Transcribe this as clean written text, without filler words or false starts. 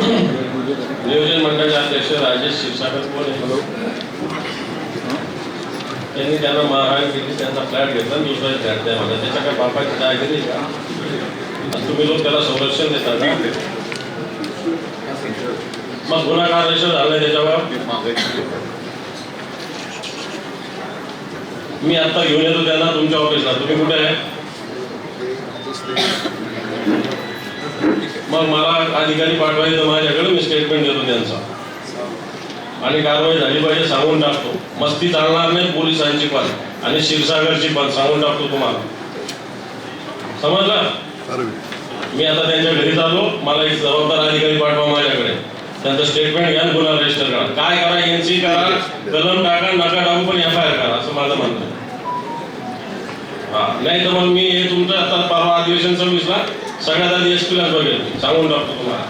नियोजन मंडळाचे अध्यक्ष राजेश क्षीरसागर कोण आहे? त्यांनी त्यांना मारहाण केली, त्यांचा फ्लॅट घेतला आणि दुसरा फ्लॅट द्या मला. त्याच्या काय बापाची जागिरी का? तुम्ही लोक त्याला संरक्षण देता का? मग गुन्हा का रजिस्टर झाला त्याच्यावर? मी आता घेऊन येतो त्यांना तुमच्या ऑफिसला. तुम्ही कुठे आहे? मग मला अधिकारी पाठवायचं माझ्याकडे, मी स्टेटमेंट देतो त्यांचा आणि कारवाई झाली पाहिजे सांगून टाकतो. मस्ती चालणार नाही पोलिसांची पण आणि क्षीरसागरची पण सांगून टाकतो तुम्हाला. समजलं? मी आता त्यांच्या घरी चाललो, मला एक जबाबदार अधिकारी पाठवा माझ्याकडे. त्यांचं स्टेटमेंट घ्या, गुन्हा रजिस्टर करा. काय करा, एनसी करा, कलम टाका, नका टाकू, पण FIR करा असं माझं म्हणणं आहे. नाही तर मग मी हे तुमचं आता परवा अधिवेशन 26ला सगळ्यात आधी SP लाच बघेल, सांगून टाकतो तुम्हाला.